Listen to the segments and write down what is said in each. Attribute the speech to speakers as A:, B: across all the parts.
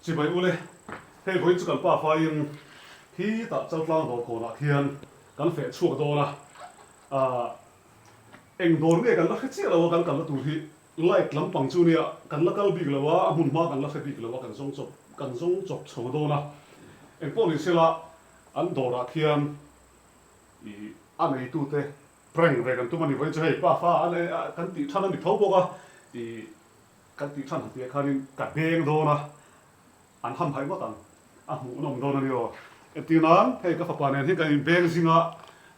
A: chỉ vậy ule hay với chút cần pa phai in khi ta châu lang đồ cổ là thiên cần phải chuộc đồ là anh đồ này cần là cái gì là cần là tụi thì lại làm bằng chu này cần là cái bị là wa hun ma cần là cái bị là wa cần giống chọc sầu đồ là anh có lý là anh đồ là thiên anh ấy tụi thế prank về cần tụi mình với chơi pa pha anh ấy cần tụi thằng mình thấu bốc cần tụi thằng thì cần cả Beng đồ là anh hâm phải mất anh hú nồng đồ này rồi tiếng nói hay cái Fapa này thì cái Beng sinh à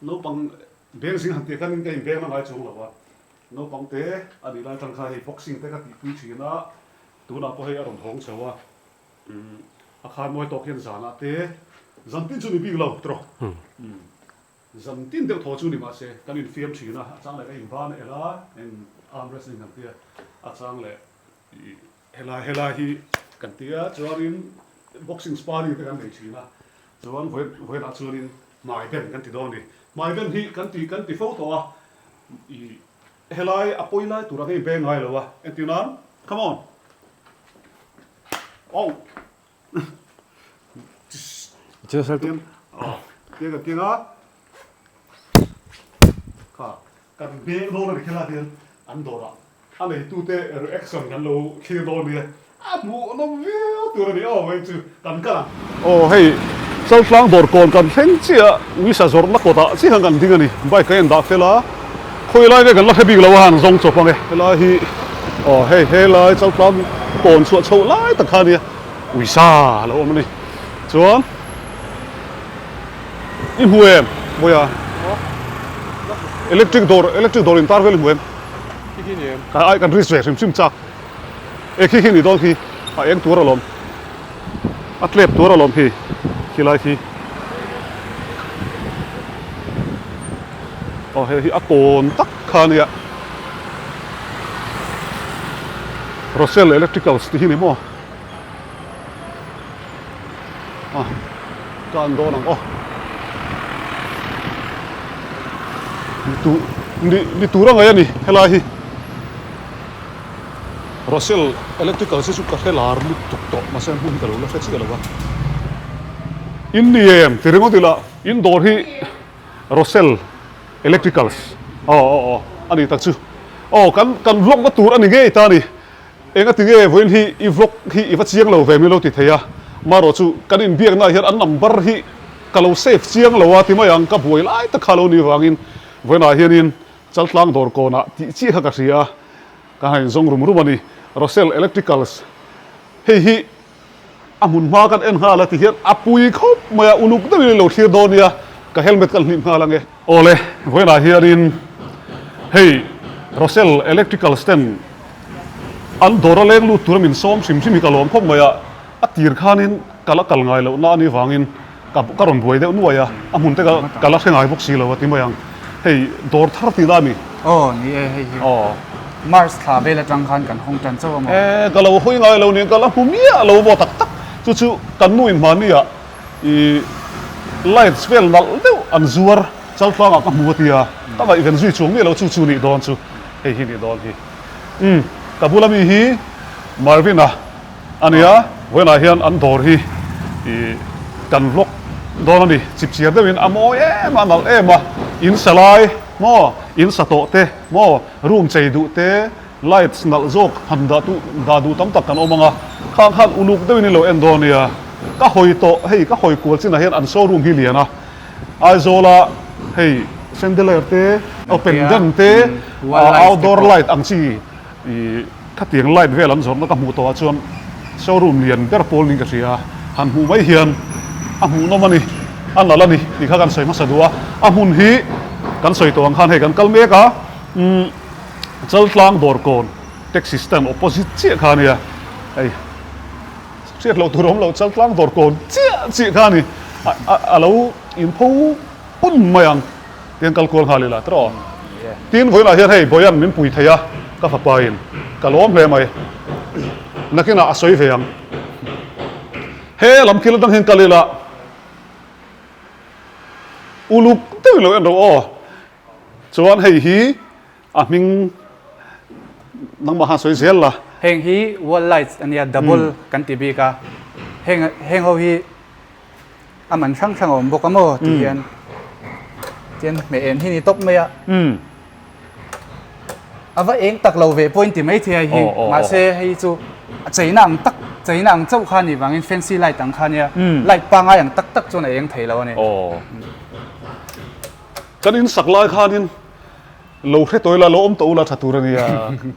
A: nó bằng Beng sinh hẳn tiệt cái Beng nó ngay chung là vậy nó bằng thế anh đi lại thằng khai boxing thế cái tỷ chuyện đó tụi nó có hay ở đồng hồng sao à khai môi tóc hiện giả là thế dân tin chúng bị lâu rồi dân tin đều thua chúng đi mà sẽ cái này phim chuyện à chẳng lẽ cái van này là em arm wrestling hẳn tiệt à chẳng lẽ hela hi kan tia chuanin boxing sparring te kan nei thina chuan voi na chuanin mai ben kan ti do ni mai ben hi kan ti photo a I helai apoi lai tura ke Beng ngai lo wa entinan come on oh
B: chưa sao
A: tiên tiên cái tiếng á kan Beng do na khela tiên an do ra anh ấy tu te reaction kan lo khi do ni mu no view tu ni vậy chứ kan ka
B: hey sau lang bor kon kan theng chia visa Zawrhna ko ta chi hang kan ding ani bai ka en da fela khoi lai ve kan la khabi lo han zong chop ange la hi hey lai sau lang kon suat chau lai ta kha ni visa lo mani chuan in huem boya electric door in tar vel huem cái ai cần research sim chắc khi ni đôi khi anh tua rồi atlet tua rồi khi lại khi thì akon tắc khan ya Rosel electricals thì này mo can do nang ni tu ra ngay ni helai hi Rosel electrical se suka helar lut tok ma sen hun kalu la fetsi galawa in the em tiringo tila in door hi Rosel electricals ani takchu kan vlog ma tur ani ge ta ni enga tinge voin hi I vlog hi I va chiang lo ve mi lo ti theya maro chu kan in biak na hian an number hi kalo save chiang lo wa ti ma yang ka buai lai ta khalo ni wangin voina hianin chaltlang dor ko na ti chi ha ka ria ka hain zong rum rum ani Rosel electricals hi amun ma kan en hala ti hian apui khop maya uluk ta ni lo thir donia ka helmet kan hlim hala nge ole voina hianin hey Rosel electricals ten an dora leng lu turamin som sim sim kalom khop maya atir khanin kala kal ngai lo na ni wangin ka ron buai de nuaya amun te kala thengai bok si lo ti mayang hey dor thar ti da ni
C: ni hey Mars thả về là trăng khan cần không trần sâu mà
B: cái lâu hôi ngay lâu này cái lâu mía lâu bỏ tắc tắc chú cần nuôi mà nè light spell nal đâu ăn zuar chal phang à mua tia ta vậy gần duy xuống nè lâu chú nị đòn chú hey hi nị đòn hi kabula mi hi Marvin à anh ya với lại hiện ăn đòn hi cần vlog đòn này chip chia đó mình amo mà nal mà in salai mo in sa to te mo room chei du te lights nal jok han da du tam tak kan omanga khan uluk de ni lo endonia ka hoi to hei ka hoi kul chin a hian an showroom hi liana aizola hei chandelier te open gun te outdoor light ang chi I khatiang light vel an Zawrhna ka mu to chuan showroom lian ber pol ni ka ria han hu mai hian a hu no mani an la ni ni kha kan soi ma sadua a mun hi kan soi to ang khan he kan kalme ka chaltlang dor kon tech system opposite che khan ya ai chiat lo turom lo chaltlang dor kon che khan ni alo in pho pun mayang tiang kalkol halila tro tin voila hian hei boyan min pui theya ka Fapa in kalom hle mai nakina asoi veang he lam khil dang hen kalila uluk te lo en ro chuan hei hi ming nang ma ha soi zel la
C: heng hi wall lights ania double kan TV ka heng ho hi aman thang om bok amo tian tian me en hi ni top me ya ava eng tak lo ve point ti mai thia hi ma se hi chu chei nang chau khan ni wangin fancy light tang khan ya light pa nga yang tak chu na eng thei lo ni
B: kan in sak lai khan in lo khe toila lo om to la thatur ni ya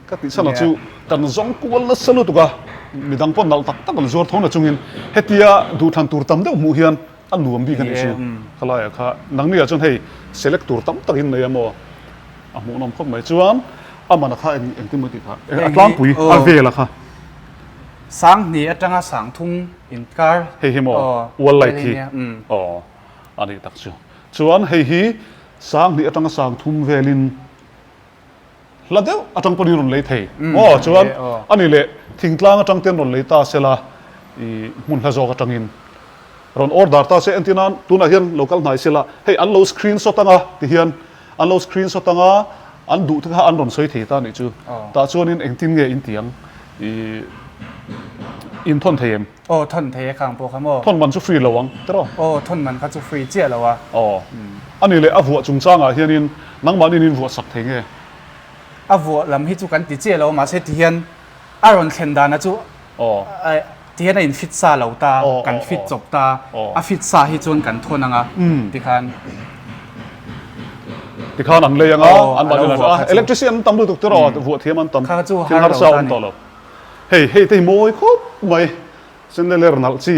B: ka ti sana chu kan zong kual na salu tu ka midang pon nal tak kan zor thona chungin hetia du than tur tam deuh mu hian an nuam bi kan ni chu khala ya kha nang ni a chon hei select tur tam takin nei amo a mu nom khom mai chuan amana kha en ti mu ti kha atlang pui a vela kha
C: sang ni atanga sang thum in car
B: hei hi mo wal lai thi ani tak chu chuan hei hi sang ni atanga sang thum velin ladeu atang poni ron lei thei chuan ani le thingtlang atang ten ron lei ta sela I mun la zo atangin ron order ta se entinan tuna hian local nai sela hei an lo screenshot anga ti hian an lo screenshot anga an du tha an ron soi thei ta ni chu ta chuan in engtin nge in tiang in thon theim
C: thon thei khang po khamo
B: thon man chu free lawang tero
C: thon man kha chu free che lo wa
B: ani le avua chungchanga hianin nangman in vua sak thei nge
C: avua lam hi chu kan ti che lo ma se ti hian aron thlen dana chu ti hian in fit sa lo ta kan fit chop ta a fit sa hi chun kan thon anga ti khan
B: an le anga an ba le electrician tam du tero vua thiam an tam
C: kha chu
B: har sa on to lo hei te moi khop mai sendeler nal chi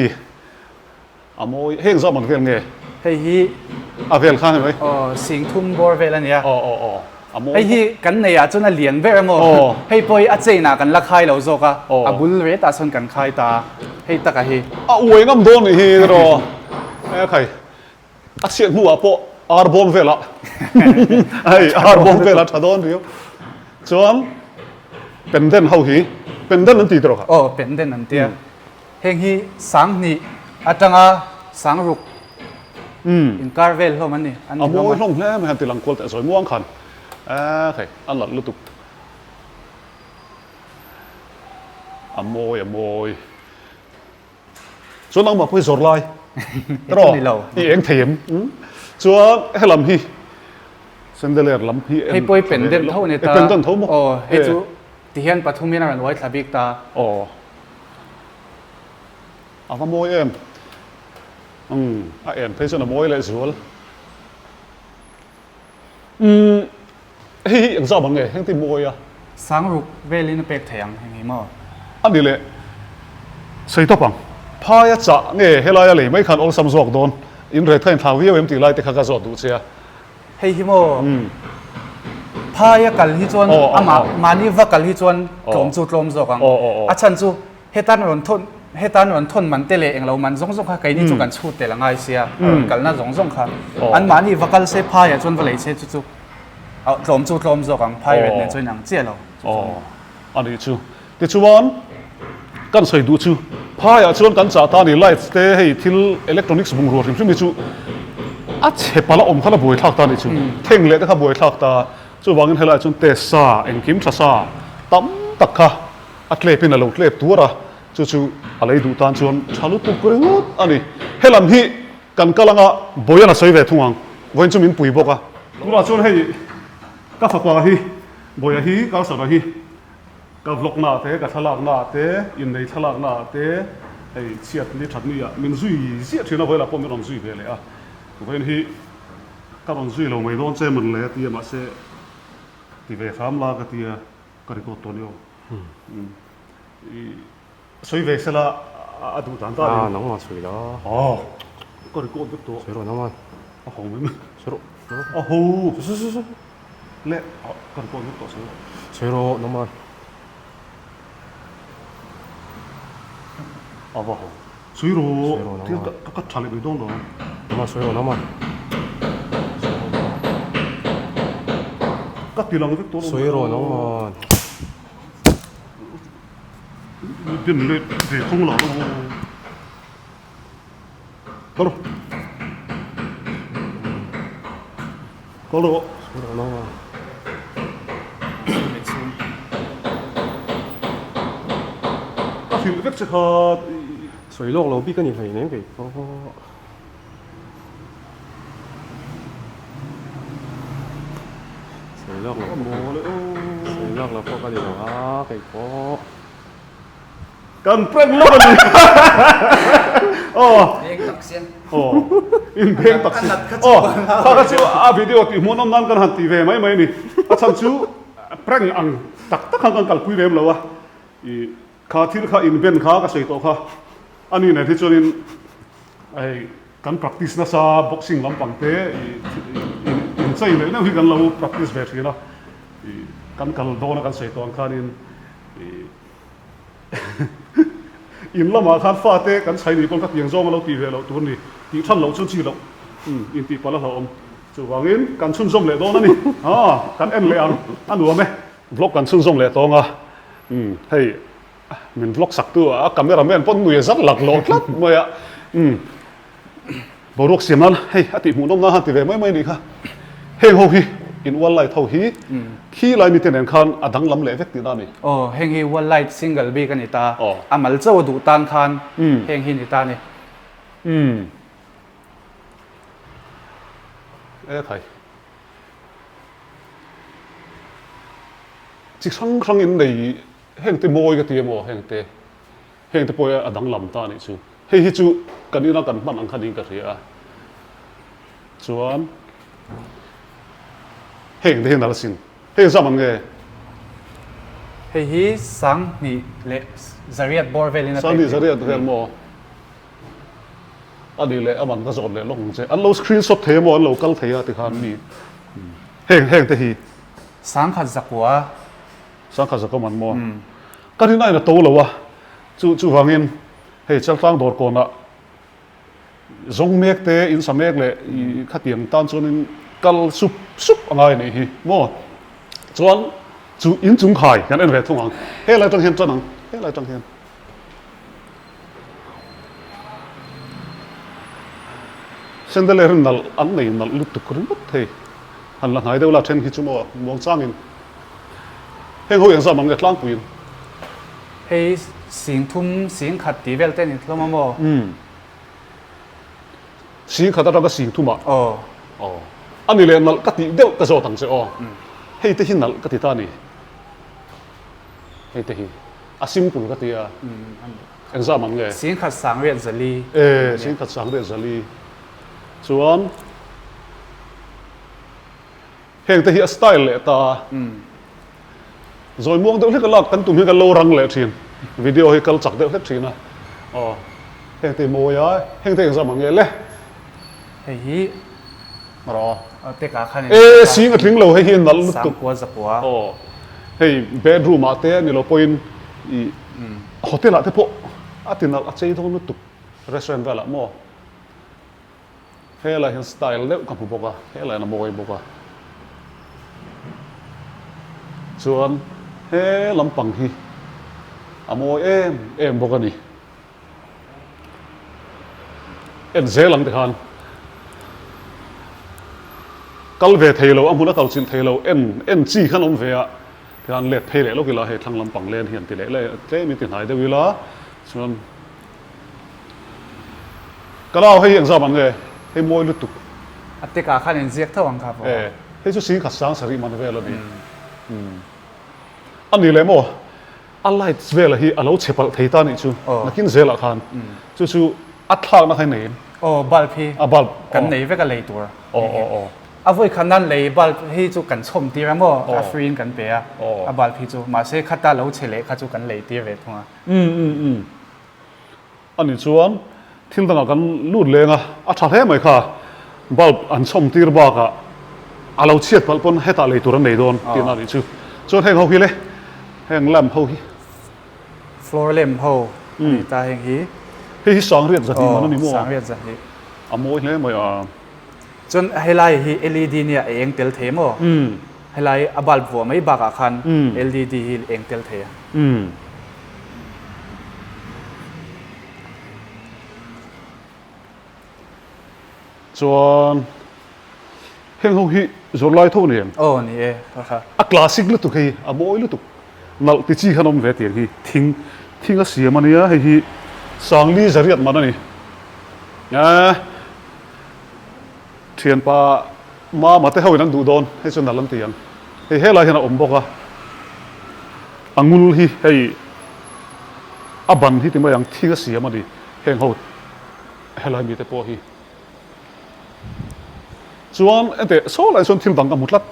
B: amoi heng za man vel nge
C: hei hi
B: a vel khan mai
C: sing thum bor vel ania
B: amoi
C: hei hi kan nei a chuna lian ver mo hei poi a cheina kan la khai lo zoka a bul re ta son kan khai ta hei taka hi
B: a uai ngam don ni hi ro khai a sian mu a po ar bom vela ai ar bom vela thadon riu chuan penden ho hi penden an ti tro kha
C: penden an tia heng hi sang ni atanga sang ruk in carvel ho man ni an
B: amoi hlong hle me han tilang kol ta zoi muang khan khai an lat lutuk amoi chuan ang ma pui zor lai tro I eng theim chuan helam hi sendeler lam hi
C: hei poi penden tho ne ta
B: penden tho mo
C: hei chu ti hian pathumin ran wai thabik ta
B: ava moi em a en phei chona moi le zual hei ang za bang nge heng ti moi a
C: sang ruk velin pek thayang heng hi mo
B: ani le sei to pang phaya cha nge helaya le mai khan ol sam zok don in re thain thawi em ti lai te kha ka zo du chia
C: hei hi mo phaya kal hi chuan ama mani va kal hi chuan tlom chu tlom zokang achan chu hetan ron thon man tele englo man zong zong kha kai ni chu kan chhu te la ngai sia kal na zong zong kha an mani va kal se phaya chuan va lei se chu tlom chu tlom zokang phai ret ne chuan ang che lo
B: ani chu ti chuan kan sei du chu phaya chuan kan cha ta ni lights te hei thil electronics bung ro rim chu a chepala om khala boi thak ta ni chu theng le te kha boi thak ta chu wangin helai chun te sa engkim tha sa tam tak kha atle pin alo tle tura chu alei du tan chuan thalu tu kurengut ani helam hi kan kalanga boyana soi ve thungang voin chu min pui boka tura chuan hei ka Fapa hi boya hi ka sa hi ka vlog na te ka thalak na te in nei thalak na te hei chiat ni that ni ya min zui zia thina voila pom ron zui ve le a voin hi ka ron zui lo mai don che man le ti ma se ti ve kham la ka ti ka ri ko to ni soi ve sela a du tan ta
D: nóng mà sủi đó
B: ka ri ko bu to
D: sủi rồi nóng mà
B: a hong min
D: sủi rồi
B: a ho le ka ri ko bu to
D: sủi rồi nóng mà
B: a va ho sui ro ti ka thale bi don do
D: nóng mà sủi rồi nóng mà
B: ka ti lang vek to
D: sủi rồi nóng mà
B: din le ve khong la lo ko lo
D: sủi rồi nóng mà
B: ka fil vek che kha
D: 水落路必跟你回年给哦，水落路，水落路พวกกันดีหรอไก่พอ
B: กันเปร่งแล้วกันนี่โอ้
C: Beng tak sian.
B: โอ้อินเพลงตักสิโอ้ถ้าก็ชิววิดีโอที่มันนั่นกันหันทีเวไม่นี่อาจารย์ชูเปร่งอังตักขังกันกัลคุยเวมแล้ววะอีข้าที่ข้าอินเป็นข้าก็ใส่ตัวข้าอันนี้เนี่ยที่จนินไอ้การ practice นะซา boxing ลำปังเตะอินใส่เลยนะที่กันเรา practice แบบนี้นะกันกัลโดนกันใส่ตัวข้านี่อินละมาขันฟ้าเตะกันใช้นี่คนก็เตียงโซ่มาเราตีเวเราตัวนี้ตีท่านเราชุนชีเราอินตีปลาเราจู่ว่างินกันชุนส่งเลยตัวนั่นนี่กันเอ็นเลยอันหัวไหมบล็อกกันชุนส่งเลยตัวให้มันบล็อกสักตัวกัมเมราแมนปนมือสักหลักโหลดลัดเมื่อบรุกเสียมันให้อติหมูน้ำน้าหันตีเวไม่นี่ค่ะเฮงโฮฮีอินวันไลท์เท่าฮีขี้ไลมีเทนคันอดังลำเล็กติดนี่
C: โอ้เฮงฮีวันไลท์ซิงเกิลบีกันนี่ตาอามัลเจ้าดูตานคันเฮงฮีนี่ตานี่
B: ใครจิกครั้งอินในเฮงเตโมยกับเตียโมเฮงเตปอยอดังลำตานี่จูเฮ้ยจูกันนี่นักกันมันอังคันนี่กันเรียจวนเฮงเนั่นละสินเฮงสามันไง
C: เฮฮีสังนี่เละซาเรียดบอร์เวลินะ
B: สังนี่ซาเรียดเฮงโมอันนี้เลยมันก็สอนเลยลงเจอันเราสกรีนช็อตเทโมอันเราคัลเทียติขันนี่เฮงเตฮี
C: สังขัดสักวัว
B: สังขัดสักมันโมกันที่ไหนน่ะโตแล้ววะจู่ฟังอินเฮ้ยเจ้าตั้งโดดก่อนละจงเมกเตอินสเมกเลยขัดเตียงตันจนกัลซุปอะไรนี่ฮิโมจวนจู่อินจุงไข่กันเอ็นเวททุ่งหังเฮ้ยอะไรจังเห็นจังหังเฮ้ยอะไรจังเห็นเส้นเดลเรื่องนั่นอันนี้นั่นลุกตุกรุนบุตรเฮ้ยหันหลังหายเดี๋ยวละเทนฮิจุโมมองจ้างอินเฮ้ยเขาอย่างสามังเกิดล้างปุยน
C: เฮ้ยสิงทุ่มสิงขัดตีเวลเต้นนี่แล้วมั้งโม
B: สิงขัดอะไรก็สิงทุ่มอ่ะ
C: อ๋อ
B: อันนี้เลยนั่นก็ตีเดี๋ยวก็โจตั้งเสียอ๋อเฮ้ยแต่หินนั่นก็ตีตานี่เฮ้ยแต่หินอาซิมปุลก็ตีอ่ะอย่างสามังเกิด
C: สิงขัดสังเรียนซาลี
B: สิงขัดสังเรียนซาลีส่วนเฮงแต่ฮีสไตล์เลยตาrồi muông đâu hết cái lọt căn tụm hết cái lô răng lệ thiên video hay cái chặt đâu hết thiên à hiện thì mồi á hiện thì sao mà nghe lẽ
C: hey
B: mà rồi
C: tất cả khán
B: xí cái tiếng lầu hay hiền nãy
C: tục quá giặc quá
B: hey bedroom à thế ni lo point hotel à thế po thì nó chơi thôi nó tục restaurant vậy là mo hay là hiện style đấy cầm bộ à hay là nó mồi bộ àส่วนเฮ้ลำปังฮีอโมยบอกกันนี่เซลังติขันกัลเวทเทโลมุนักกัลชินเทโลจีขันอมเวียที่ขันเล็ดเพลโลกิลาเฮทางลำปังเลนเหียนติเล่เลยเจ้มีติดหายเดวิลาส่วนก็เล่าให้ยังสามันเลยให้มวยลุตุก
C: อัตติกาขันเอ็นเซียกเท่ากันครับ
B: ให้ชุดสีขัดสางสริมันเวลนี่อันนี้เลยมั้งอะไรเวลาที่เราเชื่อปฏิตานี่ชูนักกินเซลล์ขันชูอัตลากนักให้เนี่ย
C: บัลพี
B: บัล
C: กันไหนเวกันเลยตัวอาวุธขนาดเลยบัลพีจูกันชมตีมั้งอาฟรีนกันเปียบัลพีจูมาเซ่ขัดตาเราเฉลี่ยขัดจูกันเลยตีเวทว่า
B: อันนี้ชวนทิ้งต่างกันลุ่นเลยอ่ะอัตราเท่ไหมค่ะบัลอันชมตีร์บ้าค่ะเราเชื่อบัลปนให้ตาเลยตัวนั้นเลยโดนตีนั่นนี่ชูชวนให้เขาคิดเลยแห่งลำเขาฮี
C: ฟลอร์เลมเขาตาแห่งฮี
B: ฮีสังเรียนสัตย์มันนี่มั่ว
C: สังเรียนสัตย์
B: อ่ะมั่วเลยมั้ย
C: จนไฮไลท์ฮี LED เนี่ยเองเตลเทมไฮไลท์บัลบัวไม่บักอาคัน LED ฮีเองเตลเท
B: ส่วนแห่งเขาฮีส่วนไล่ทุ่งเนี่ย
C: นี่
B: ครับคลาสสิกลุตุกฮีมั่วลุตุกนั่นติดชี้ขนมเวทีฮีทิ้งก็เสียมันเนี่ยฮี sang li zariat mana ni thian pa ma te hawin an du don he chu nalam tian he hela hian a om boka angul hi hei aban hi tima yang thinga siam ani heng ho hela mi te po hi chuan ente so lai son thil dang ka mutlat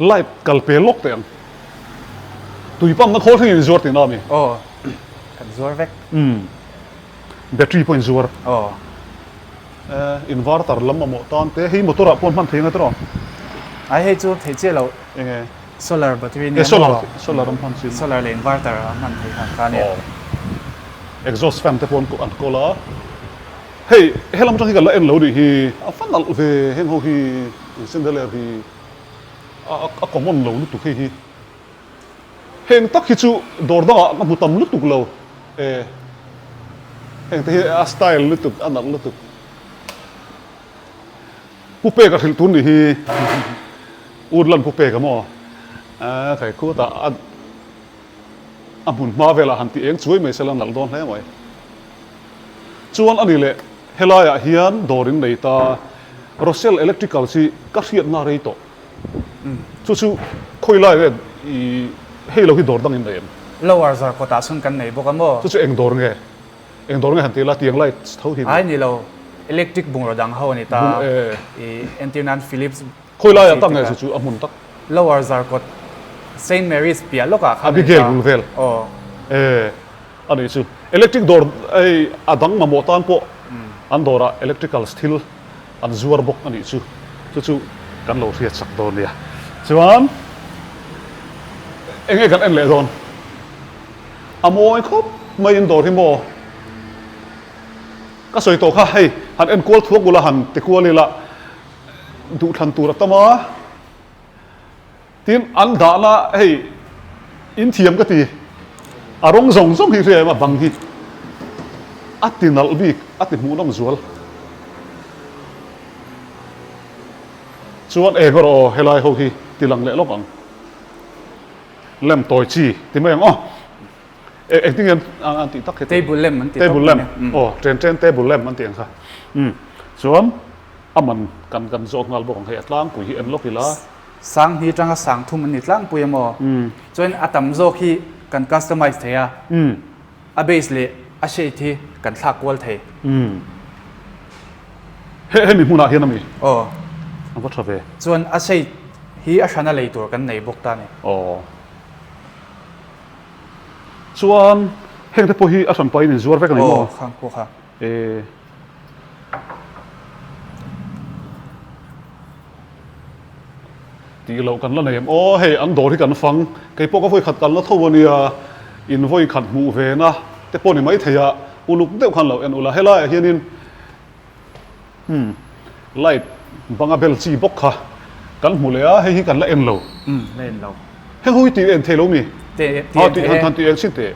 B: light kal pe lok te ang tui pam na khol thing in zor ti na mi
C: kan zuar vek
B: battery point zuar inverter lam mo tan te hi motor pon man thinga tro
C: ai he chu thei che lo
B: enge
C: solar battery ni
B: solar ram pan sin
C: solar le inverter man thei kan ne
B: exhaust fan te pon ko an ko la hey helam tang hi gal la en lo di hi a fan al ve heng ho hi sindele hi a common lo lu tu hi heng tak hi chu dor da ka mutam lu tu lo heng te a style lu tu an lu tu pupe ka thil tun ni hi urlan pupe ka mo khai khu ta amun ma vela han ti eng chuai me selan nal don hle mai chuan ani le helaya hian dorin nei ta Rosel electrical si ka riat na rei to chu khoi lai le I helo hi dor dang in rem
C: lower zar ko ta sun kan nei boka mo
B: chu eng dor nge han ti la tiang lai thau hi
C: ai ni lo electric bung ro dang ho ni ta antenna Philips
B: khoi lai tang nge chu amun tak
C: lower zar ko Saint Mary's pia loka kha
B: Abigail Bulvel ani chu electric door ai adang ma motan po andora electrical steel an zuar bok ani chu kan lo riat sak don ya chuan enge kan en le don amoi khop mai in dor hi mo ka soi to kha hei han en kol thuak bula han te kuali la du than tur tama tin an da la hei in thiam ka ti arong zong hi re ma bang hi atinal bik ati mu nam zual chuan e goro helai ho hi tilang le lokang lem toy chi ti mai ang acting an ti tak
C: table lamp man ti
B: table lamp tren table lamp man tiang kha chuan aman kan zok ngal bok he atlang pui hi en lokila
C: sang hi tanga sang thum ni tlang puyamo join atam zo khi kan customize theya a base le a shei thi kan thak wal the
B: he mi huna hian ami an va thave
C: chuan a shei hi a thana leitur kan nei bok ta ni
B: chuan heng te po hi a san pai ni zuar vek ani mo
C: khang ko kha
B: ti lo kan la nem hei an dor hi kan fang kei po ka voi khat kan la thawania in voi khat mu ve na te po ni mai theya uluk deuh khan lo en ula hela hianin light banga bel chi bok kha kan mu le a hei hi kan la en lo
C: len lo
B: heng hui ti en thelo mi
C: te
B: han ti en sin te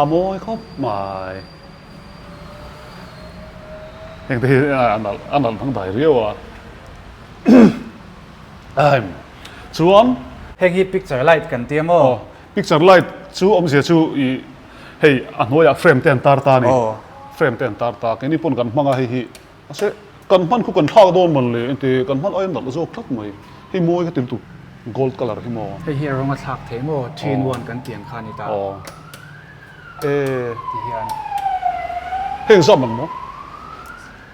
B: amoi khop mai heng te anal thang dai riaw chuan
C: heng hi picture light kan tiamo
B: picture light chu om se chu I hei anoya frame ten tar ta ni frame ten tar ta ke ni pon kan manga hi ase kan man khu kan thak don man le ente kan man oi nal zo thak mai hi moi ka til tu gold color hi mo
C: hei hi ronga thak themo 3-in-1 kan tiang kha ni ta ti hian
B: heng zam man mo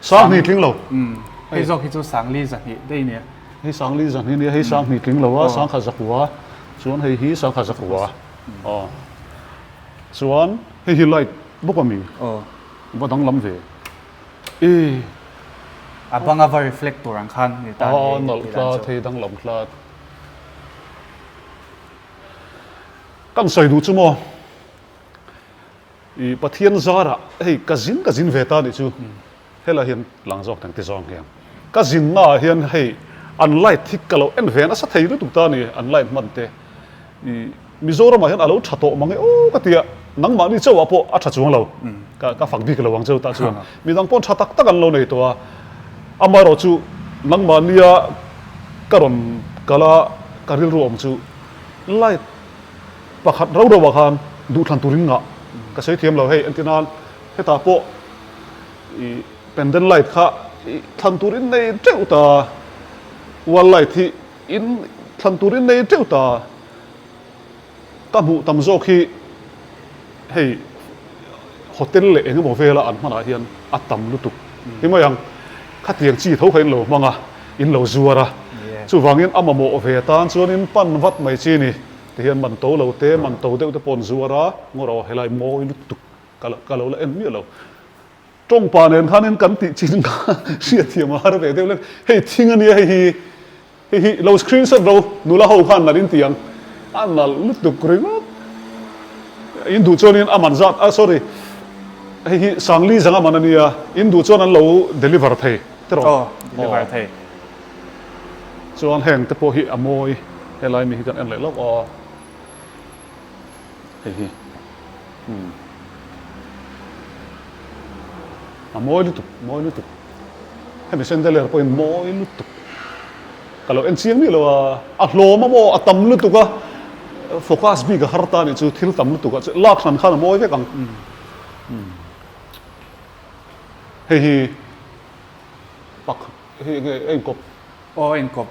B: sang ni tling lo
C: hei zo hi chu sang li za hi dei ne
B: hei sang li zan hi ni hei sang ni tling lo wa sang kha zakwa chuan hei hi sang kha zakwa chuan hei hi light bokami ba dang lam ve
C: abanga va reflector ang khan ni ta
B: nal tla thei dang lam tla kan soi du chu mo I pathian zara hei kazin ve ta ni chu hela hian langjok tang ti zong hian kazin na hian hei an light thik kalo en ven asa thei lu tu ta ni an light man te I Mizoram hian alo thato mangai ka tia nang ma ni chawa po a tha chuang lo ka fak bi ka lo wang chau ta chuan mi dang pon thatak tak an lo nei to a amaro chu nang ma nia karon kala karil ro om chu light pakhat ro ro bakhan du than turin nga ka sei thiam lo hei antinan heta po I pendant light kha than turin nei teuta wall light hi in than turin nei teuta tamu tamzo khi hei hotel le eng mo vela an mana hian atam lutuk himayang khatiang chi tho khain lo manga in lo zuara chu wangin amamo ve tan chuanin pan wat mai chi ni te hian man to lo te man to deuh te pon zuara ngoro helai mo lutuk kalo la en mi lo trong pa nen khanin kan ti chin ka sia thiam har ve deuh le hei thingani hi lo screen shot ro nula ho khan na din tiang anal lutuk ring in du chuanin aman zat sorry hi sangli zanga manania in du chuan an lo deliver thei tero
C: deliver thei
B: chuan heng te po hi amoi helai mi hi kan en le lok hi amoi lutuk hemi sendeler point moi lutuk kalau en siang mi lo a hloma mo atam lutuka focus bi ga harta ni chu thil tam lutuka lak khan khan moi ve kang hi pak hi en kop
C: en kop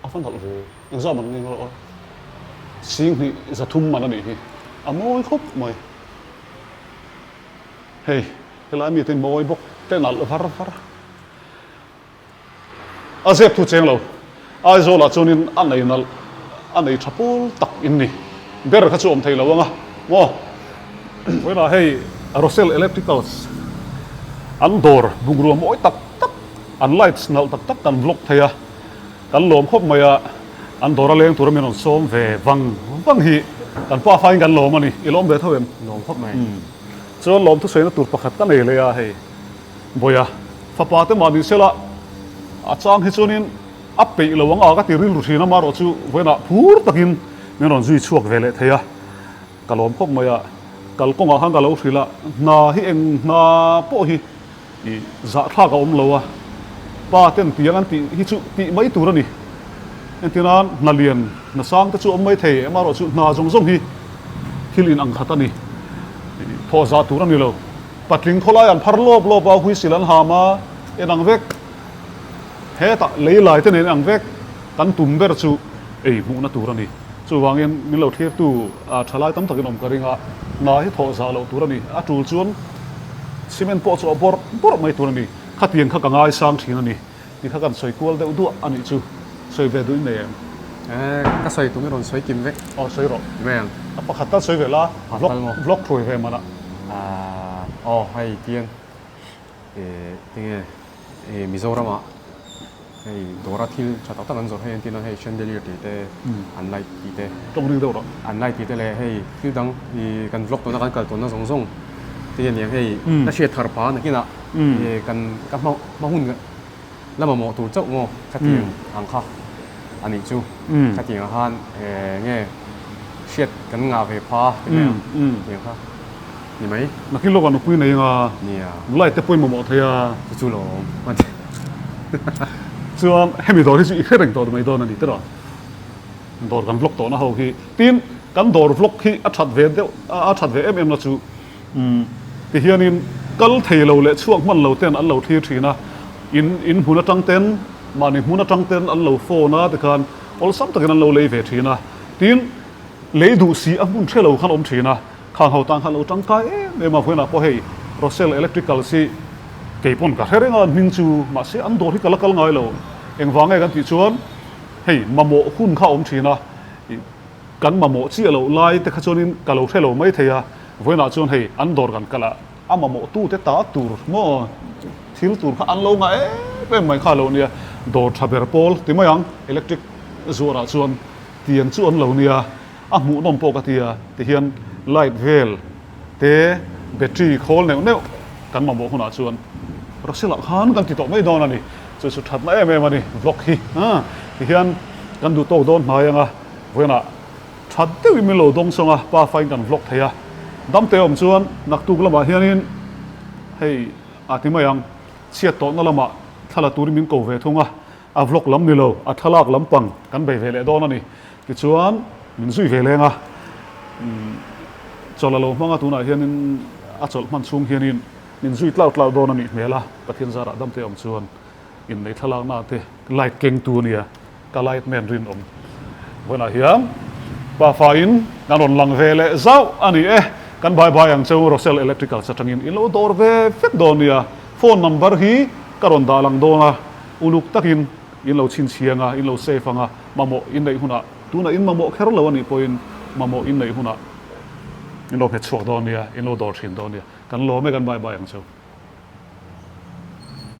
B: afan thal ve en za man ngi lo sing hi zathum man ani hi amoi khop moi hey helai mi tin moi bok te nal var azep thu cheng lo ai zo la chunin anei nal anei thapol tak inni ber kha chu om thei lo anga mo wena hey Rosel electricals an dor bungruam oi tak an lights nal tak kan vlog theya kan lom khop maya an dor aleng turmin on som ve wang hi kan pa fain kan lom ani ilom ve thawem
C: lom khop mai
B: chuan lom thu seina tur pakhat kan ei le ya hei boya fapa te mani sela achang hi chunin ape lowang aga ti ril ruthina maro chu wena phur takin menon zui chuak vele theya kalom khop maya kalkonga hang galo thrila na hi eng na po hi I za thla ka om lowa pa ten piang an ti hi chu ti mai tur ani entinan nalian na sang te chu om mai the maro chu na jong hi thilin ang khatani tho za tur ani lo patling kholai an phar lob a hui silan hama enang vek he ta leilai te nen ang vek kan tum ber chu ei mu na tur ani chu wangin min lo thiep tu a thalai tam takin om karinga na hi tho za lo tur ani a tul chuan cement po chu bor mai tur ani khatiang kha kangai sang thin ani ti kha kan soi kual deuh du ani chu soi ve duin nei
D: ka soi tu ngon soi kim ve
B: soi ro
D: veng
B: a pakhat ta soi ve la vlog throi ve mana
D: hay tiang tinge Mizoram hay dora thil chata ta nan zo hay tin hay chandelier ti te unlight ti te
B: trong ring deuh ro
D: unlight ti te le hay thil dang I kan vlog to na kan kal to na zong ti yang hay na she thar pa na kina kan ka ma hun lama mo tu chau mo ka tiang ang kha ani chu ka tiang han nge shet kan nga ve pa ti me yang kha ni mai
B: na kin lo kan pui nei nga
D: nia
B: lai te pui mo theya
D: chu lo man
B: chuan hemi dor hi chu I khereng to mai don ani tera dor kan vlog to na ho hi tin kan dor vlog hi a that ve em na chu ti hianin kal thei lo le chuak man lo ten an lo thina in huna tang ten mani huna tang ten an lo phone a te kan ol sam takin an lo lei ve thina tin lei du si a mun thelo khan om thina khang ho tang halo tang kai e ma phena po hei Rosel electrical si keipon ka herenga ning chu ma se an dor hi kalakal ngai lo eng wangai kan ti chuan hei mamo hun kha om thina kan mamo chi lo lai te kha chonin kalo thelo mai theya voina chuan hei an dor kan kala amamo tu te ta tur mo thil tur kha an lo nga pe mai kha lo nia dor thaber pol ti mayang electric zuara chuan tiang chu an lo nia a mu nom po ka tia ti hian light vel te battery khol neu kan mamo huna chuan Rosel khan kan ti to mai don ani chu that na em ani vlog hi ti hian kan du to don mayanga voina that te mi lo dong songa pa fain kan vlog theya dam te om chuan nak tu lama hianin hei ati mayang chiat to na lama thala tur min ko ve thunga a vlog lam ni lo a thalak lampang kan bei vele don ani ki chuan min zui vele nga cholalo manga tuna hianin a chol man chung hianin min zui tlau don ani mela pathian zara dam te om chuan in nei thalak na te light keng tu nia ka light man rin om wana hiam pa fa in nanon lang vele zau ani kan bai ang cheu Rosel electrical satangin in lo dor ve fet donia phone number hi karon dalang dona uluk takin in lo chin chianga in lo safe anga mamo in nei huna tuna in mamo kher lo ani point mamo in nei huna in lo phet chuak donia in lo dor thin donia kan lo me kan bai ang cheu